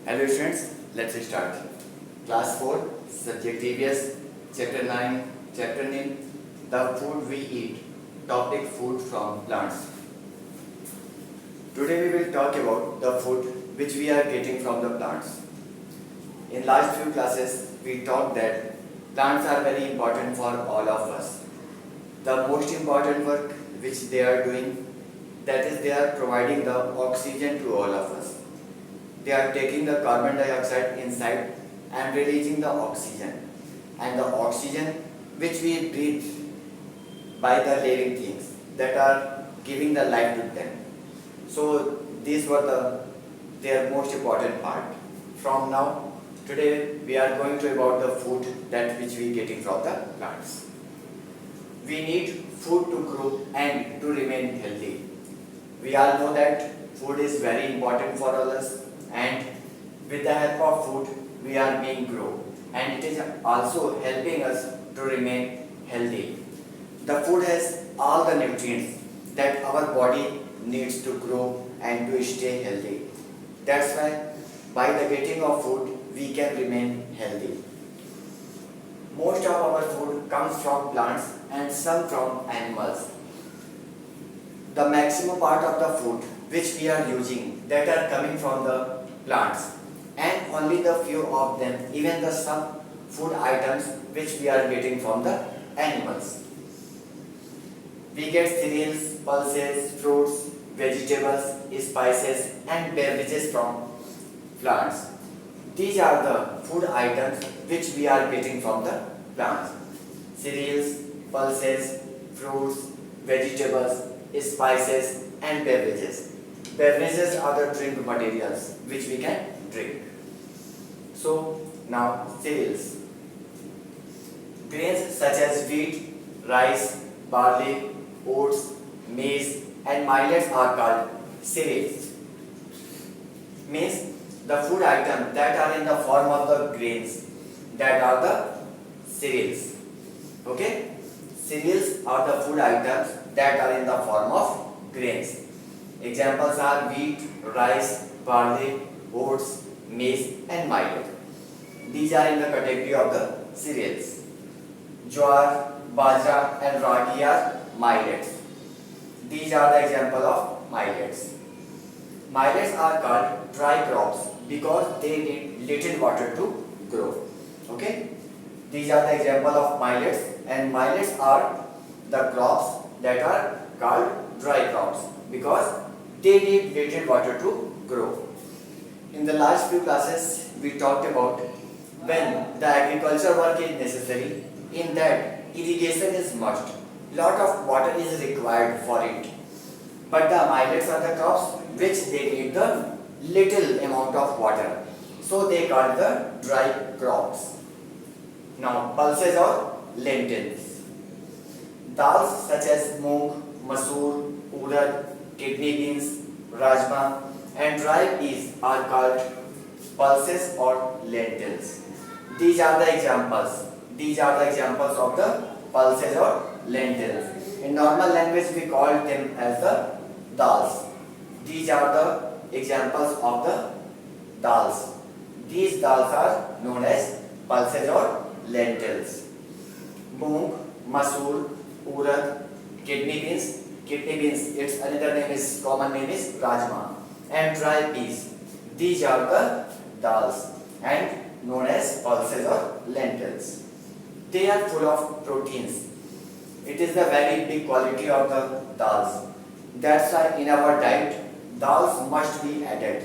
Hello friends, let's start. Class 4, Subject EVS, Chapter 9, Chapter name, The Food We Eat, Topic Food from Plants. Today we will talk about the food which we are getting from the plants. In last few classes, we talked that plants are very important for all of us. The most important work which they are doing, that is they are providing the oxygen to all of us. They are taking the carbon dioxide inside and releasing the oxygen. And the oxygen which we breathe by the living things that are giving the life to them. So these were their most important part. From now, today we are going to about the food that which we getting from the plants. We need food to grow and to remain healthy. We all know that food is very important for us, and with the help of food we are being grow, and it is also helping us to remain healthy. The food has all the nutrients that our body needs to grow and to stay healthy. That's why by the getting of food we can remain healthy. Most of our food comes from plants and some from animals. The maximum part of the food which we are using that are coming from the plants, and only the few of them, even the some food items which we are getting from the animals. We get cereals, pulses, fruits, vegetables, spices and beverages from plants. These are the food items which we are getting from the plants. Cereals, pulses, fruits, vegetables, spices and beverages. Beverages are the drink materials which we can drink. So now cereals. Grains such as wheat, rice, barley, oats, maize and millets are called cereals. Means the food items that are in the form of the grains, that are the cereals. Okay? Cereals are the food items that are in the form of grains. Examples are wheat, rice, barley, oats, maize and millet. These are in the category of the cereals. Jowar, bajra and ragi are millets. These are the example of millets. Millets are called dry crops because they need little water to grow. Okay? These are the example of millets, and millets are the crops that are called dry crops because they need little water to grow. In the last few classes we talked about when the agriculture work is necessary, in that irrigation is must. Lot of water is required for it. But the millets are the crops which they need the little amount of water. So they call the dry crops. Now pulses or lentils. Dals such as moong, masoor, urad, kidney beans, rajma and dry peas are called pulses or lentils. These are the examples. These are the examples of the pulses or lentils. In normal language we call them as the dals. These are the examples of the dals. These dals are known as pulses or lentils. Moong, masoor, urad, kidney beans. Kidney beans, its another name is, common name is rajma, and dry peas. These are the dals and known as pulses or lentils. They are full of proteins. It is the very big quality of the dals. That's why in our diet, dals must be added.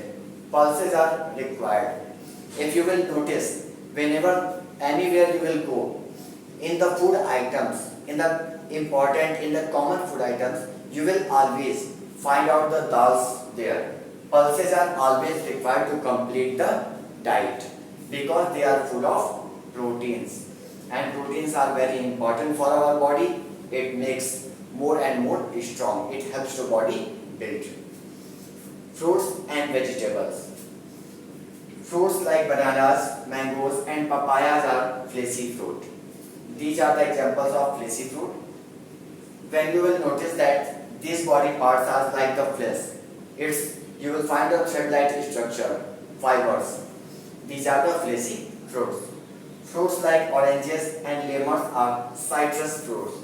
Pulses are required. If you will notice, whenever anywhere you will go, in the food items, in the common food items, you will always find out the dals there. Pulses are always required to complete the diet because they are full of proteins, and proteins are very important for our body. It makes more and more strong. It helps the body build. Fruits and vegetables. Fruits like bananas, mangoes and papayas are fleshy fruit. These are the examples of fleshy fruit. When you will notice that these body parts are like the flesh, you will find a thread-like structure, fibers. These are the fleshy fruits. Fruits like oranges and lemons are citrus fruits.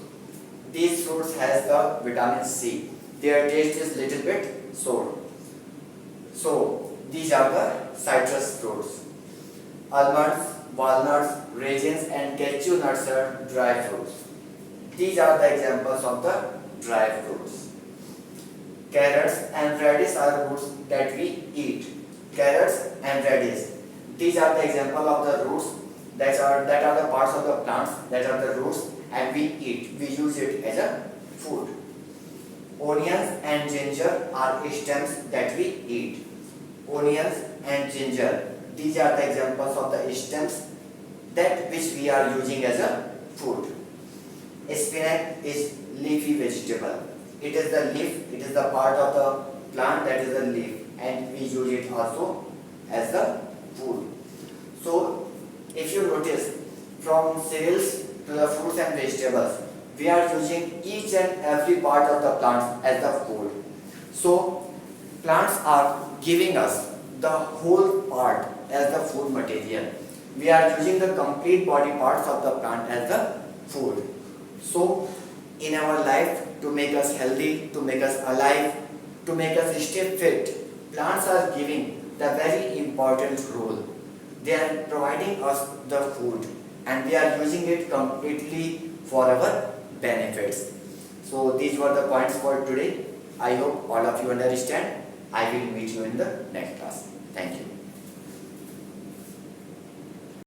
These fruits has the vitamin C. Their taste is little bit sour. So these are the citrus fruits. Almonds, walnuts, raisins and cashew nuts are dry fruits. These are the examples of the dry fruits. Carrots and radish are roots that we eat. Carrots and radish. These are the example of the roots that are the parts of the plants that are the roots and we eat. We use it as a food. Onions and ginger are stems that we eat. Onions and ginger. These are the examples of the stems that which we are using as a food. Spinach is leafy vegetable. It is the leaf, it is the part of the plant that is the leaf and we use it also as the food. So if you notice from cereals to the fruits and vegetables, we are using each and every part of the plants as the food. So plants are giving us the whole part as the food material. We are using the complete body parts of the plant as the food. So in our life, to make us healthy, to make us alive, to make us stay fit, plants are giving the very important role. They are providing us the food and we are using it completely for our benefits. So these were the points for today. I hope all of you understand. I will meet you in the next class. Thank you.